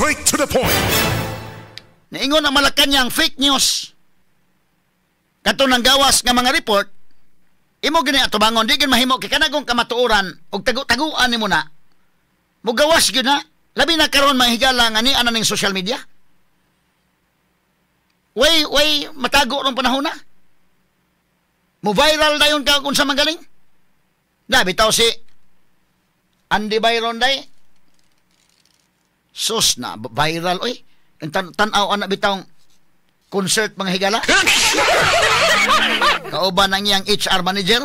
Straight to the point. Naingon ang Malacanang fake news. Kato nang gawas nga mga report, imo gani atubangon, di gin mahimo kay kanagong kamatuoran og tagu-taguan nimo na. Mugawas gyud na. Labi na karon mahigala nga ni ana ning social media. Way matago rong panahon na. Mo viral dayon ka kung sa magaling. Na bitaw si Andy Byron day. Sus na viral oy. Tan-aw ana bitawng concert mga higala. Kauban ang iyang HR manager.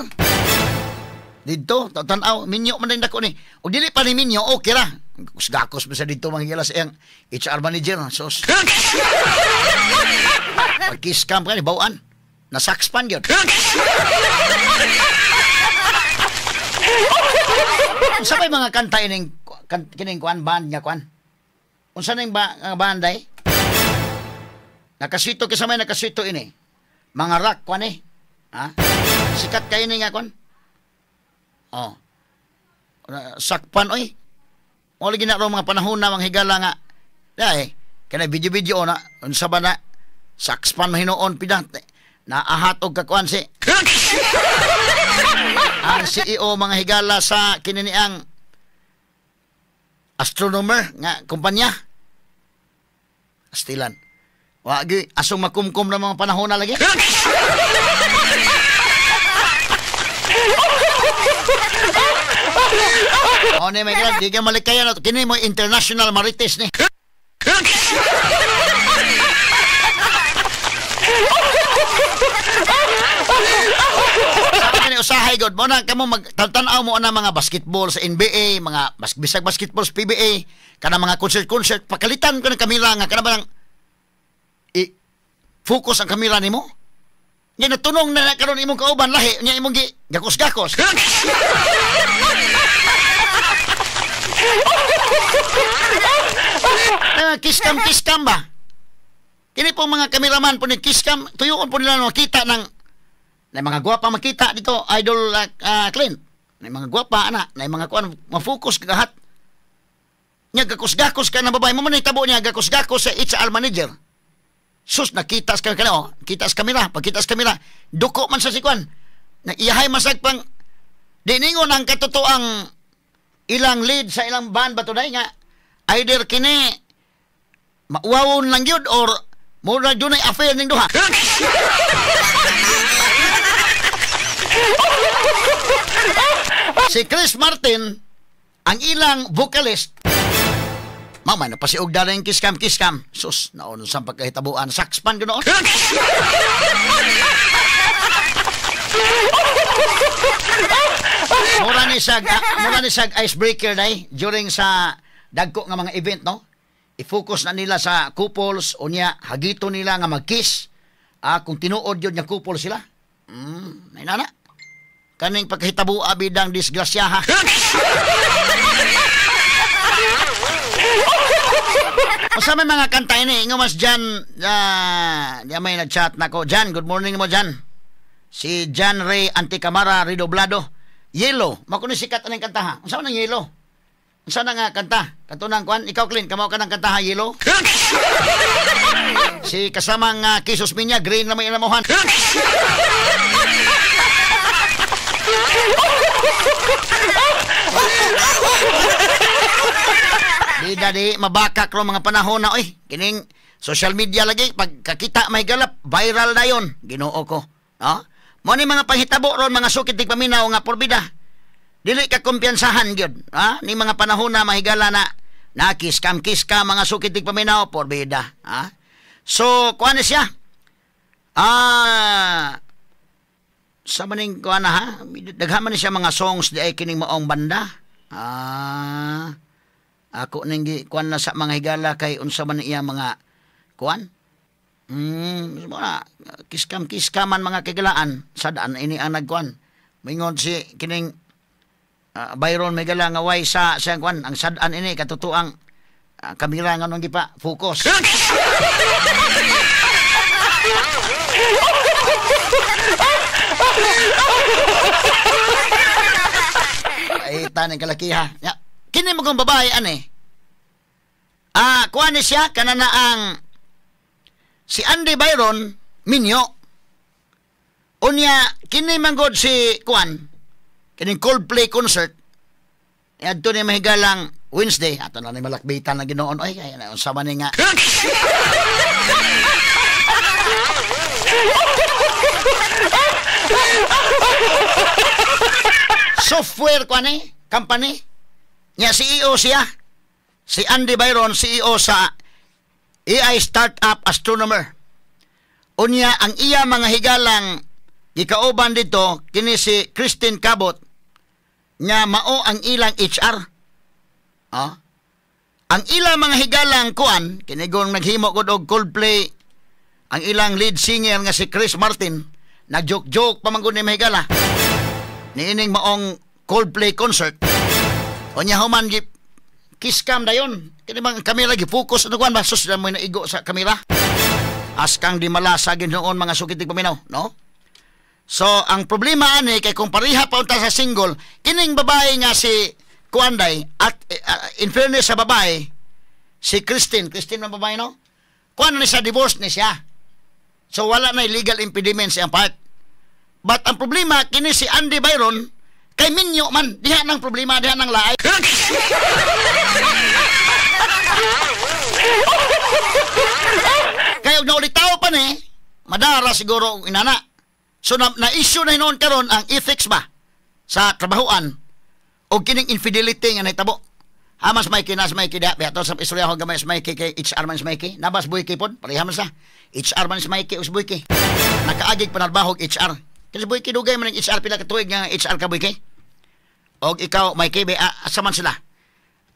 Dito, tan-aw minyo man din dako ni. O dili pa ni minyo, okay ra. Gakos ba sa dito mga higala sa iyang HR manager. Sus. Pag-kiss cam ka ni bawaan. Nasakpan yun. Unsa may mga kanta ining kining kuan band nga kuan? Unsa ning band ay? Nakasito kisa may nakasito ini. Mga rock kuan eh. Ha? Sikat kay ini nga kuan. Oh. Sakpan oy. Mo lagi na ro mga panahon na mga higala nga. Dai, kana video na unsa ba na sakspan mahinoon pidat. Naahat og kakuan si ang CEO mga higala sa kininiang astronomer nga kumpanya. Astilan. Wagi asong makumkum na mga panahon na lagi. Oh, ne may grab, di ka malikayan at kini mo international marites ni. Usahay god mo na kamo magtantanaw mo na mga basketball sa NBA, mga bisag basketball sa PBA, kana mga concert pakalitan ko ng kamera nga kana ba focus ang kamera nimo. Nya natunong na karon imong kauban lahi nya imong gakos-gakos. Kiskam ba? Kini po mga kameraman po ni kiskam, tuyuon po nila makita ng na mga gwapa makita dito, Idol Clint. Na mga gwapa ana, na mga kuan ma-focus kagat. Nya gakos-gakos ka na babae mo man itabo niya gakos-gakos sa HR manager. Sus nakita sa kanila, oh, kita sa kamera, pagkita sa kamera, duko man sa sikwan. Na iyahay masagpang diningon ang katotoang ilang lead sa ilang band ba tunay nga either kini mauwawon lang yun or mura yun ay affair ning duha. Si Chris Martin ang ilang vocalist mama na pasiog dala yung kiskam sus naon sa pagkahitabuan sakspan ganoon. Mura ni sag icebreaker day during sa dagko nga mga event no. I-focus na nila sa couples o niya hagito nila nga mag-kiss. Kung tinuod yun nga couple sila. Nainana. Kaning pagkahitabu abidang disgrasyaha. Masa may mga kanta ini. Ingo mas Jan. Diyan may nag-chat na ko. Jan, good morning mo Jan. Si Jan Ray Anticamara Redoblado. Yellow. Makunin sikat anong kanta ha. Masa nang Yellow? Masa na nga kanta? Katunang kuan. Ikaw Clint, kamaw ka ng kanta ha Yellow? Si kasamang Kisos Minya, green na may inamuhan. Di mabakak ro mga panahon na oy. Kining social media lagi pagkakita may galap viral na yon. Ginoo ko. No? Mo ni mga panghitabo ron mga sukit tig paminaw nga porbida. Dili ka kumpiyansahan gyud. Ha? Ni mga panahon na mahigala na kiskam mga sukit tig paminaw porbida. Ha? So kuan siya. Sa maning kuan ha. Daghaman ni siya mga songs di ay kining maong banda. Ako ning kuan na sa mga higala kay unsa man iya mga kuan. Kiskaman mga kigalaan sa daan ini ang nagkuan. Mingon si kining Byron Megala nga way sa siyang kuan ang sadaan ini katutuang kamera nga nung gipa focus. Ay taning kalakiha. Kini mo kong babae ane. Kuha ni siya, kanana ang si Andy Byron, minyo. Unya, kini manggod si Kuan, kining Coldplay concert, adto ni mahigalang Wednesday, ato na ni malakbitan na ginoon, ay, kaya na, sama ni nga. Software Kuan company, niya CEO siya, si Andy Byron, CEO sa AI Startup Astronomer. Unya, ang iya mga higalang gikauban dito, kini si Christine Cabot, nga mao ang ilang HR. Ang ilang mga higalang kuan, kinigon naghimo ko og Coldplay, ang ilang lead singer nga si Chris Martin, nagjoke-joke pa man gud ni mahigala. Niining maong Coldplay concert. Unya human gi kiss cam dayon. Kini bang kamera gi focus ano kuan ba sus mo naigo sa kamera. Askang di malasa ginoon mga sukitig paminaw, no? So, ang problema ani kay kung pareha pa unta sa single, kining babae nga si Kuanday at in fairness sa babae, si Christine ang babae, no? Kuan ni sa divorce ni siya. So, wala na legal impediment siyang part. But ang problema, kini si Andy Byron, kay minyo man, diha ng problema, diha ng laay. Kaya naulitaw pa ni, madara siguro inana. So, na-issue na hinoon karon ang ethics ba sa trabahoan o kining infidelity nga naitabo. Hamas Mikey, nas Mikey da. Beto sa istorya ko gamay sa Mikey kay HR man sa Mikey. Nabas Boyki pod, pareha man sa. HR man sa Mikey us Boyki. Nakaagig panarbahog HR. Kasi Boyki dugay man ng HR pila ka tuig nga HR ka Boyki. Og ikaw Mikey be asa man sila.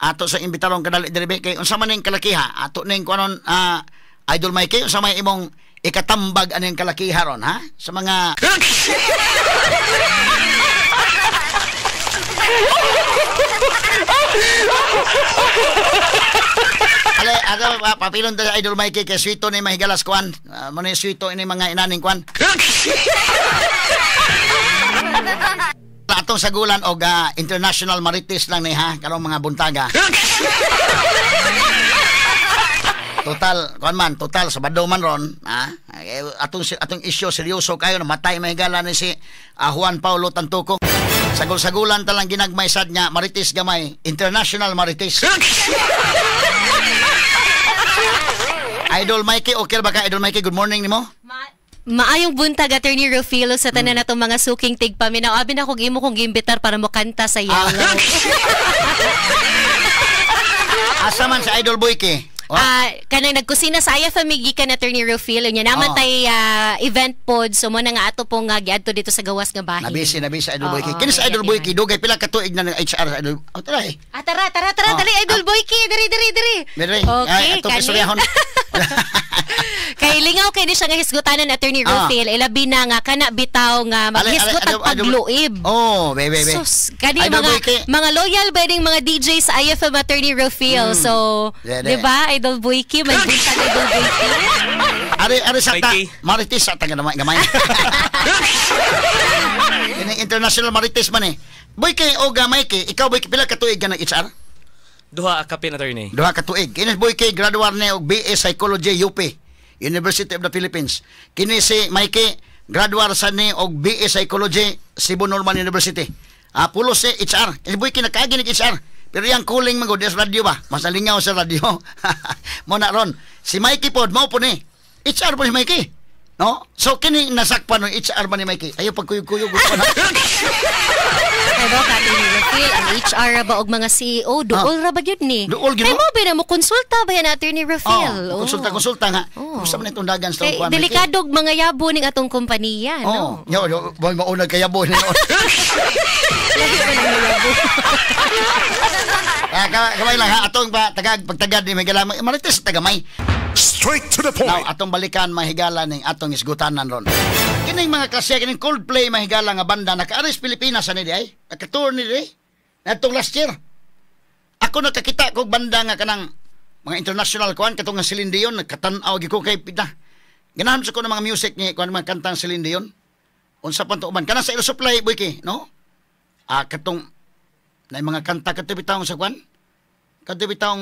Ato sa imbitarong kadali diri kay unsa man ning kalakiha ato ning kuanon Idol Mikey unsa may imong ikatambag aning kalakiha ron, ha? Sa mga... Ale, papilon ta Idol Mikey kay sweeto ni mahigalas kuan. Muna yung sweeto ini mga inaning kuan. Atong sagulan og international marites lang ni ha, karong mga buntaga. Total sabado man ron, ha? Atong issue seryoso kayo na matay mahigala ni si Juan Paulo Tantuco. Sagol-sagulan talang ginagmay sad nga marites gamay, international marites. Idol Mikey, okay ba ka Idol Mikey? Good morning nimo. Maayong buntag Attorney Rufilo sa tanan natong mga suking tigpaminaw. Abi na kog imo kong gimbitar para mo kanta sa yellow. Asa man sa Idol Boyke? Kanang nagkusina sa IFM gikan Attorney Rufilo nya naman tay event pod so mo na nga ato pong giadto dito sa gawas nga bahin. Nabisi Idol Boyke. Kini sa Idol Boyke dugay pila ka tuig na ng HR Idol. Tara. Tara dali Idol Boyke, diri. Okay, ato istoryahon. Kay lingaw kay ni siya nga hisgutanan Attorney Rufil, ilabi na nga kana bitaw nga maghisgot ang pagluib. Oh, bebe. Sus, kani mga loyal ba ding mga DJ sa IFM Attorney Rufil. So, di ba Idol Boyke, may buntag Idol Boyke. Ari sa marites sa taga gamay. Ini international marites man eh. Boyke o gamay ki, ikaw Boyke pila ka tuig ka ng HR? Duha ka pin attorney. Duha ka tuig. Kini Boyke graduar ni og BA Psychology UP, University of the Philippines. Kini si Mikey graduar sa ni og BA Psychology Cebu Normal University. Pulo si HR. Kini Boyke nakaagi ni HR. Pero yang cooling man gud sa radio ba? Mas nalingaw sa radio. Mo na ron. Si Mikey pod mao po ni. HR po si Mikey. No? So kini nasakpan ng HR ba ni Mikey? Ayo pagkuyog-kuyog gusto na. Ano ka Attorney Rufil, ang HR ba og mga CEO duol ra ba gyud ni? Duol gyud. Kay mo ba mo konsulta ba yan Attorney Rufil? Konsulta nga. Gusto man itong dagan sa kuan. Delikadog mga yabo ning atong kompanya, no? Yo, boy maunag kay yabo ni. Lagi pa nang yabo. Kamay lang ha, atong pagtagad ni Miguel Marites tagamay. Straight to the point. Now, atong balikan mahigala ning atong isgutanan ron. Kining mga klase, kining Coldplay mahigala nga banda naka-aris Pilipinas ani di ay. Naka-tour ni di. Natong last year. Ako nakakita kog banda nga kanang mga international kuan katong nga Celine Dion nakatan-aw gi ko kay pida. Ganahan sa ko ng mga music ni kuan mga kantang Celine Dion. Unsa pa to uban kana sa ilo supply Boyke, no? Katong na mga kanta katibitawng sa kuan. Katibitawng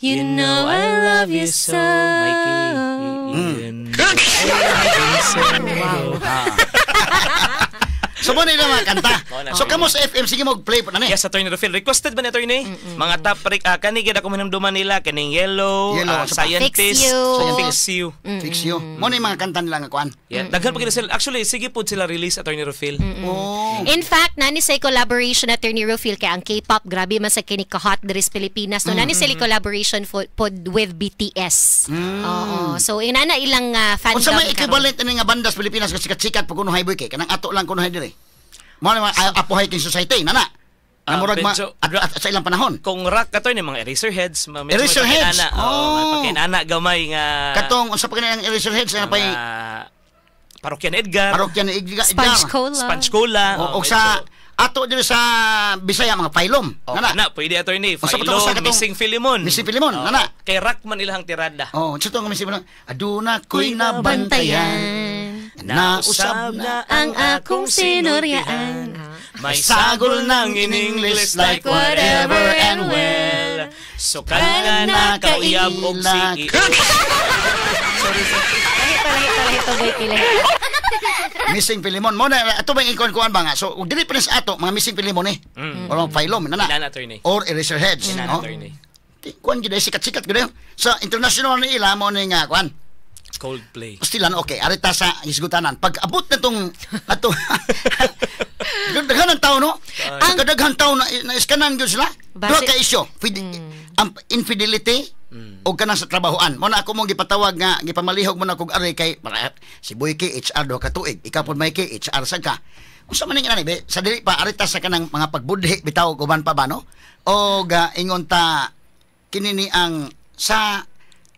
You know I love you so. Mikey. So mo nila mga kanta. So kamo sa FM sige mo play po na ni. Yes, Attorney Rufil. Requested ba ni Attorney? Mga top kani gid ako minumduman nila kaning Yellow, Scientist, Fix You. Fix You. Mo ni mga kanta nila nga kuan. Yeah, daghan pa gid sila. Actually, sige pud sila release Attorney Rufil. Oh. In fact, nani sa collaboration Attorney Rufil kay ang K-pop grabe man sa kini ka hot diri sa Pilipinas. No nani sila collaboration pod with BTS. Oo. So inana ilang fandom. Unsa may equivalent ani nga banda sa Pilipinas nga sikat-sikat pag kuno highway kay kanang ato lang kuno diri. Mo na Apo Hiking Society nana. Murag sa ilang panahon. Kung rock kato ni mga Eraserheads, Eraserheads. Pagkainana gamay nga katong unsa pa kanang Eraserheads na pay Parokyan Edgar. Sponge Cola. O sa ato diri sa Bisaya mga Phylum. Nana, pwede Attorney. Phylum, Missing Philemon. Missing Philemon, nana. Kay rock man ilahang tirada. Oh, sa to nga Missing Philemon. Aduna ko'y nabantayan. Nausab na ang akong sinuryaan. May sagol ng in-English like whatever and well. So kaya na kauyab og sige. Sorry. Lahit. Missing Philemon. Mo na ato bang ikon-kuan ba nga. So dili pa sa ato mga Missing Philemon ni. Or Phylum nana. Or Eraserheads, no? Kuan gid sikat-sikat gid sa international ni ila mo ni nga kuan. Coldplay. Pastilan, okay. Arita sa hisgutanan. Pag abot na itong daghan ng tao, no? Ang kadaghan tao na iskanan yun sila. Doon ka isyo. Infidelity o ka sa trabahoan. Muna ako mong gipatawag nga, gipamalihog mo na kong ari kay si Boyke HR do katuig. Ikaw po may HR sa ka. Kung sa maning inani, sa dili pa, arita sa kanang mga pagbudhi, bitaw, guban pa ba, no? O ingon ta, kinini ang sa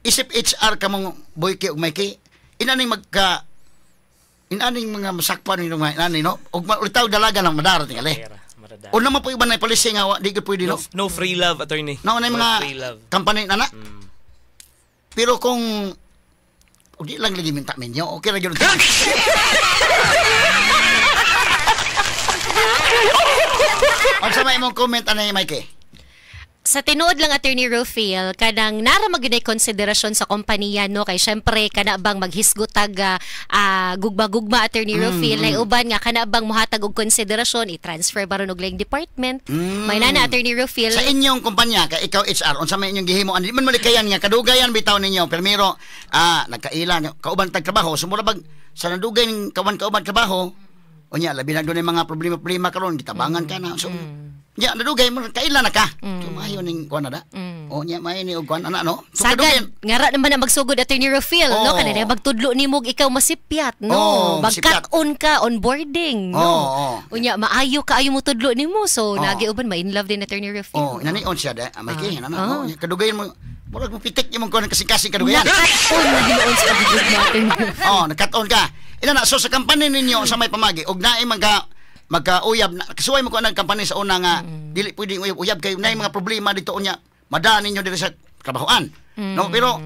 isip HR ka mong Boyke ug Mikey inaning mga masakpan ni mga inani no ug ulitaw dalaga lang madara tingali o naman po iban na policy nga di ka pwede no free love Attorney no na mga company nana pero kung di lang lagi minta minyo okay ra gyud Unsa may imong comment anay Mikey? Sa tinuod lang Attorney Rufil, kanang naramag yun ay konsiderasyon sa kompanya, no? Kay syempre, kana bang maghisgutag gugma-gugma Attorney Rufil, na uban nga, kana bang muhatag og konsiderasyon, i-transfer ba ron og laing department? May nana Attorney Rufil. Sa inyong kumpanya, kay ikaw HR, unsa may inyong gihimo, hindi man malikayan nga, kadugayan bitaw ninyo, pero nagkaila, kauban tagtrabaho, sumura bag, sa nadugay ng kauban trabaho, unya, labi na doon yung mga problema karon gitabangan ka na, so, ya nadugay mo kaila na ka. Tumayo ning kuan na da. O nya may ni og kuan ana no. So sagad ngara naman na magsugod Attorney Rufil no kanina magtudlo nimo ikaw masipyat no. Magkat-on ka onboarding no. Unya maayo kaayo mo tudlo nimo so nagiuban ma in love din Attorney Rufil. Oh inani on siya da. May kay ana no. Kadugayan mo murag mo pitik imong kuan kasing-kasing kadugayan. Kat-on na hinuon sa gigid natin. nakat-on ka. Ina na so sa kampanya ninyo sa may pamagi og naay magka-uyab na kasuway mo ko ang kampanya sa una nga dili pwedeng uyab kay nay mga problema dito unya madaan ninyo diri sa trabahoan no pero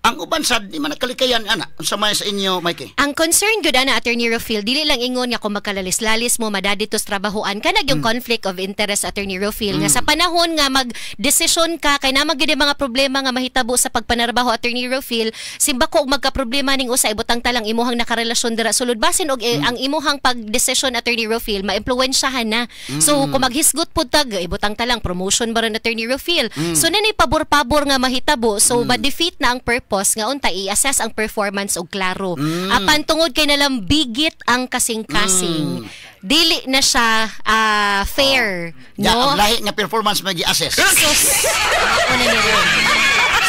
ang uban sad di man nakalikayan ana unsa may sa inyo Mikey ang concern gud ana Attorney Rufil dili lang ingon nga kung magkalalis-lalis mo madadi to sa trabahoan kanag yung conflict of interest Attorney Rufil nga sa panahon nga mag-desisyon ka kay namang gid mga problema nga mahitabo sa pagpanarbaho Attorney Rufil simbako og magka-problema ning usa ibutang talang imuhang nakarelasyon dira sulod basin og ang imuhang pagdesisyon Attorney Rufil maimpluwensyahan na so kung maghisgot pud tag ibutang talang promotion ba ron Attorney Rufil so nanay pabor-pabor nga mahitabo so ma-defeat na ang purpose nga unta i-assess ang performance og klaro. Apan tungod kay nalang bigit ang kasing-kasing. Dili na siya fair, no? Ang lahi nga performance magi-assess.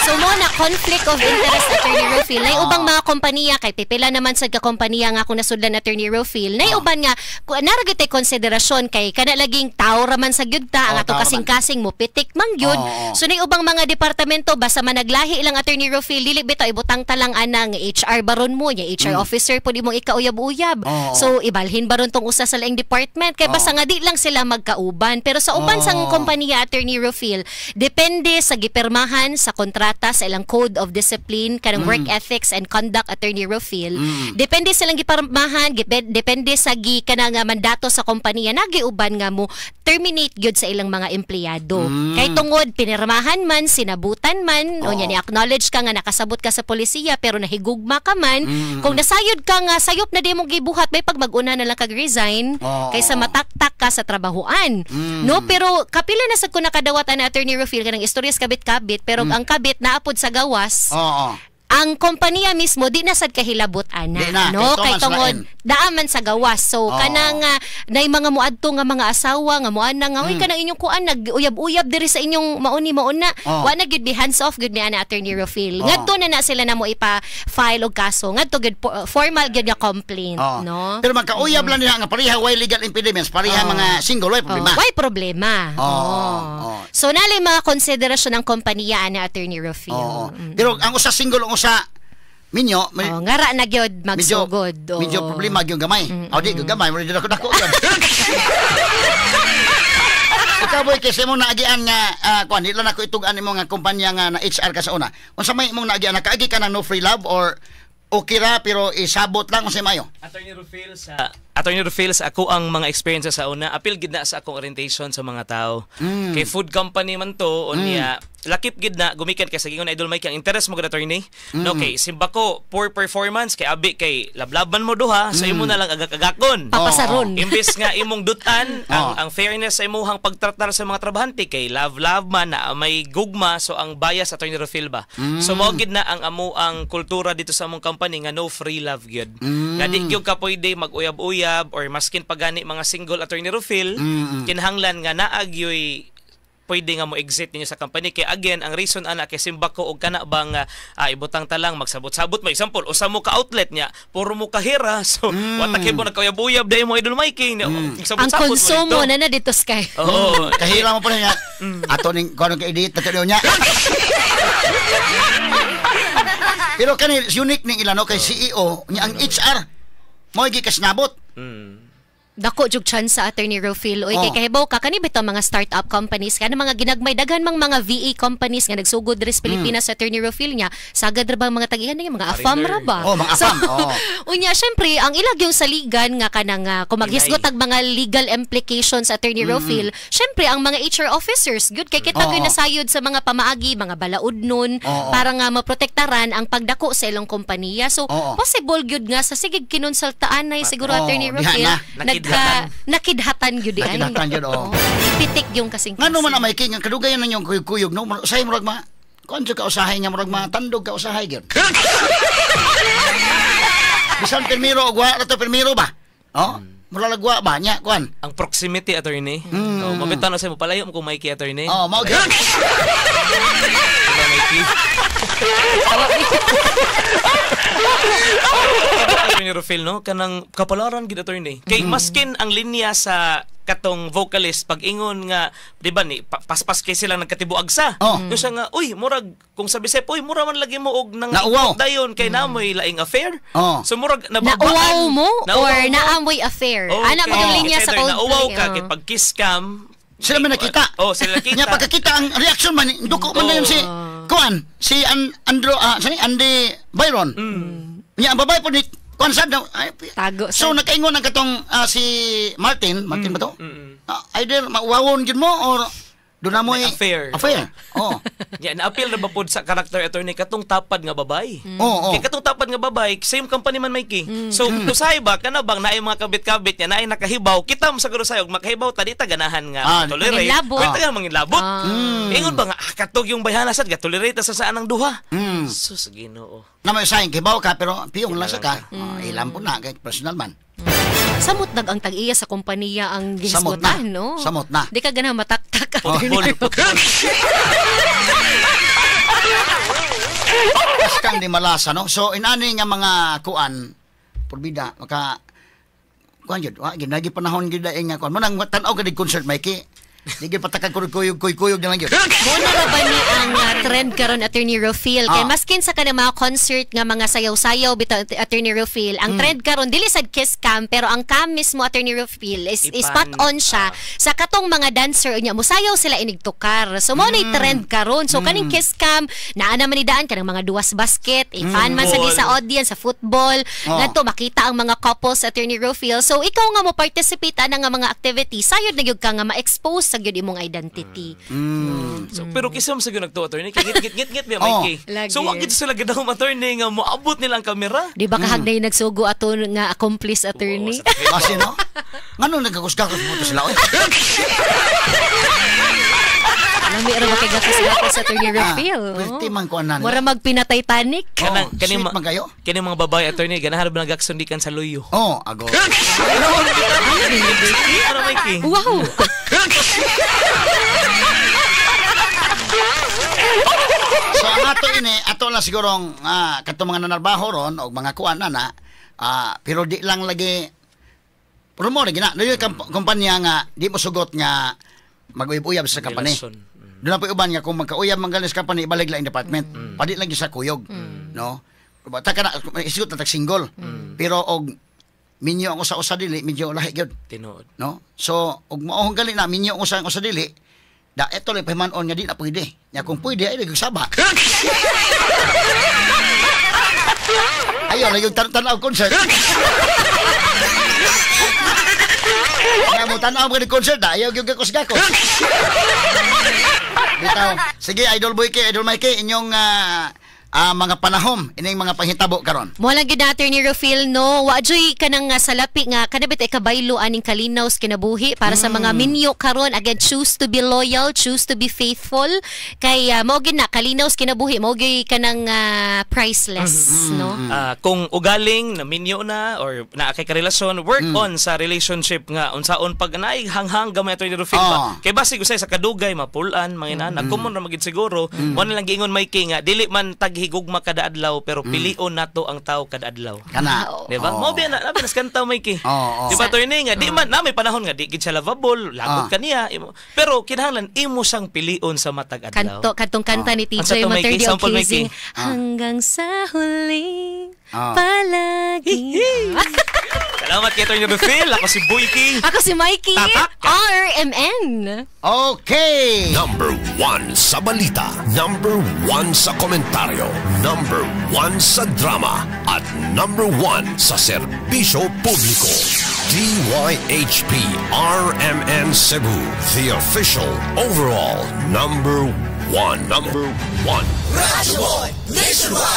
So mo na conflict of interest Attorney Rufil. Nay ubang mga kompanya kay pipila naman sad ka kompanya nga kung nasudlan Attorney Rufil. Nay uban nga naragitay konsiderasyon kay kana laging tao raman sa gyud ta ang ato kasing-kasing mo pitik man gyud. So nay ubang mga departamento basta man naglahi lang Attorney Rufil dili bitaw ibutang talang anang HR baron mo nya HR officer pud imong ikauyab-uyab. So ibalhin baron tong usa sa laing department kay basta nga di lang sila magkauban pero sa uban sang kompanya Attorney Rufil depende sa gipirmahan sa kontrata sa ilang code of discipline kanang work ethics and conduct, Attorney Rofil. Depende silang giparmahan, depende sa kanang mandato sa kompanya, nagiuban nga mo terminate gyud sa ilang mga empleyado. Kay tungod pinirmahan man, sinabutan man, o ni acknowledge ka nga nakasabot ka sa polisiya pero nahigugma ka man, kung nasayod ka nga sayop na di mo gibuhat bay pag mag-una na lang kag resign kaysa mataktak ka sa trabahoan. No, pero kapila na sad ko nakadawatan na Attorney Rofil kanang istoryas kabit-kabit pero ang kabit naapod sa gawas. Ang kompanya mismo di na sad kahilabot ana, no, kay tungod daaman sa gawas. So kanang nay mga muadto nga mga asawa nga muana nga uy kanang inyong kuan nag-uyab-uyab diri sa inyong mauna wa na gyud be hands off gyud ni ana Attorney Rofil. Ngadto na sila na mo ipa-file og kaso, ngadto gyud formal gyud nga complaint, no. Pero magkauyab lang niya nga pareha way legal impediments, pareha mga single way problema. Way problema. So nalay mga konsiderasyon ng kompanya ana Attorney Rofil. Pero ang usa single sa minyo, ngara na gyud magsugod. Medyo problema gyud gamay. Di gamay, mo dito dako gyud. Ikaw boy kasi mo naagian nga kuan dili na ko itugan nimo nga kumpanya nga na HR ka sa una. Unsa may imong naagian nakaagi ka ng no free love or okay ra pero isabot lang unsa mayo? Attorney Rofil sa ako ang mga experiences sa una, apil gid na sa akong orientation sa mga tao. Kay food company man to unya lakip gid na gumikan kay sa gingon Idol Mike ang interest mo gid attorney. No, kay simba ko poor performance kay abi kay lablaban mo duha sa imo na lang agak-agakon. Papasaron. Imbes nga imong dutan ang fairness sa imong pagtratar sa mga trabahante kay love man na may gugma so ang bias Attorney Rofil ba. So mao gid na ang amo ang kultura dito sa among company nga no free love gyud. Nga di gyud ka pwede mag-uyab-uyab or maskin pagani mga single Attorney Rofil kinahanglan nga naagyoy pwede nga mo exit ninyo sa company kay again ang reason ana kay simba ko og kana bang ibutang talang magsabot-sabot mo example usa mo ka outlet niya puro mo kahira so wata kay mo nagkuyab-uyab dai mo Idol Mike ang konsumo na dito Sky kahira mo pa niya ato ning kuno ka edit tayo niya. Pero kani unique ning ilano kay CEO niya ang HR mo gi kasnabot. Dako jug chance sa Attorney Rofil oy kay kahibaw ka kani bitaw mga startup companies kana mga ginagmay daghan mang mga VA companies nga nagsugod diri sa Pilipinas sa Attorney Rofil niya sagad ra ba mga tag-ihan mga afam ra ba mga afam unya syempre ang ilag yung saligan nga kanang kung maghisgot tag mga legal implications sa Attorney Rofil syempre ang mga HR officers good kay kita gyud nasayod sa mga pamaagi mga balaod nun para nga maprotektaran ang pagdako sa ilang kompanya so possible gyud nga sa sigig kinonsultaan nay siguro Attorney Rofil nakidhatan gyud ay. Nakidhatan gyud Pitik yung kasing. Ngano man may king ang kadugayan ninyo kuyog no say murag ma konjo ka usahay nga murag ma tandog ka usahay gyud. Bisan permiro og wa to permiro ba? Mura lagwa ba nya kuan? Ang proximity attorney. Mabitan na sa mo palayo mo kung may ki attorney. Mao gyud. Attorney Rofil no kanang kapalaran gid attorney kay maskin ang linya sa katong vocalist pag ingon nga di ba ni paspas kay sila nagkatibuag sa yung siya nga uy murag kung sabi sa uy mura man lagi mo og nang dayon kay naamoy laing affair so murag nauwaw mo or naamoy affair ana mo yung linya sa Coldplay nauwaw ka kay pag kiss cam sila man nakita sila nakita nya pagkakita ang reaction man duko man dayon si kuan si Andrew Andy Byron nya ang babae po ni kuan sad tago so nakaingon ang katong si Martin ba to either mauwawon gid mo or do na mo affair yan na-appeal na ba pod sa character attorney katong tapad nga babay kay katong tapad nga babay same company man may king so usahay ba kana bang naay mga kabit-kabit niya naay nakahibaw kita mo siguro sayog makahibaw tadi ta ganahan nga tolerate wait ta mangin labot ingon ba nga katog yung bayhana sad ga tolerate sa saan ang duha sus Ginoo na may sayang kibaw ka pero piyong lang sa ka ilam po na kay personal man. Samot nag ang tag-iya sa kompanya ang gihisgotan, no? Samot na. Di ka ganahan mataktak. Kang di malasa, no? So, inani nga mga kuan, porbida, maka, kuan yun, ginagi panahon yun nga kuan. Manang tanaw ka di concert, Mikey. Di gyud patakag kuyog na lang gyud. Muna ra ba ni ang trend karon Attorney Rofil kay maskin sa kanang mga concert nga mga sayaw-sayaw bitaw Attorney Rofil ang trend karon dili sad kiss cam pero ang cam mismo Attorney Rofil is spot on siya sa katong mga dancer niya musayaw sila inigtukar so mo na trend karon so kaning kiss cam naa naman ni daan kanang mga duwas basket fan man sa di sa audience sa football ngadto makita ang mga couples Attorney Rofil so ikaw nga mo participate ana nga mga activities sayod na gyud ka nga ma-expose sa gyud imong identity. So pero kisam sa gyud nagto attorney kay git biya Mikey. So wa gid sila gadaw attorney nga moabot nila ang kamera. Di ba kahagday nagsugo ato nga accomplice attorney? Kasi no. Ngano nagkakusgakos mo to sila oy. Lami ra makagakas-gakas sa Attorney Rofil. Pwede man ko anan. Wara magpina-Titanic. Kaning magayo. Kani mga babae attorney ganahan ba nagaksundikan sa luyo. Ago. Para Mikey. Wow. So ang ato lang sigurong katong mga nanarbaho ron o mga kuan na pero di lang lagi rumor lagi na. Yung kumpanya nga di mo sugot nga mag-uyab-uyab sa company. Doon na po uban nga kung magkauyab manggalis company ibalig lang department. Padi lang sa kuyog. No? Taka na isugot na single. Pero og minyo ang usa-usa dili medyo lahi gyud. Tinuod. No? So og maohong gali na minyo ang usa dili da eto lang pahimanon nga di na pwede. Nya kung pwede ay nagsaba. Ayo lang yung tanaw concert. Kaya mo tanaw mo ni concert ayaw gyud gakos-gakos. Bitaw. Sige, Idol Boy kay Idol Mikey, inyong mga panahom, ining mga panghitabo karon. Mo lang gyud Attorney Rofil no, wa joy kanang salapi nga kanabit ay kabaylo aning kalinaw sa kinabuhi para sa mga minyo karon again choose to be loyal, choose to be faithful kay mo gyud na kalinaw sa kinabuhi mo gyud kanang priceless no. Kung ugaling na minyo na or naa kay karelasyon, work on sa relationship nga unsaon pag naay hanghang gamay Attorney Rofil ba. Kay basig usay sa kadugay mapulan manginan common ra magid siguro. Mo na lang giingon Mikey nga dili man higugma kada adlaw pero pilion nato ang tao kada adlaw. Kana. Di ba? Mo biya na nas kanta Mikey. Di ba attorney nga di man na may panahon nga di gid siya lovable, lagot kaniya. Pero kinahanglan imo sang pilion sa matag adlaw. Kantong kanta ni TJ Materdi Okizing hanggang sa huli palagi. Salamat kay Attorney Rofil. Ako si Boyki. Ako si Mikey. RMN. Okay. Number 1 sa balita. Number 1 sa komentaryo. Number 1 sa drama. At number 1 sa serbisyo publiko. DYHP RMN Cebu. The official overall number 1. Number 1. Radyo Boy Nationwide.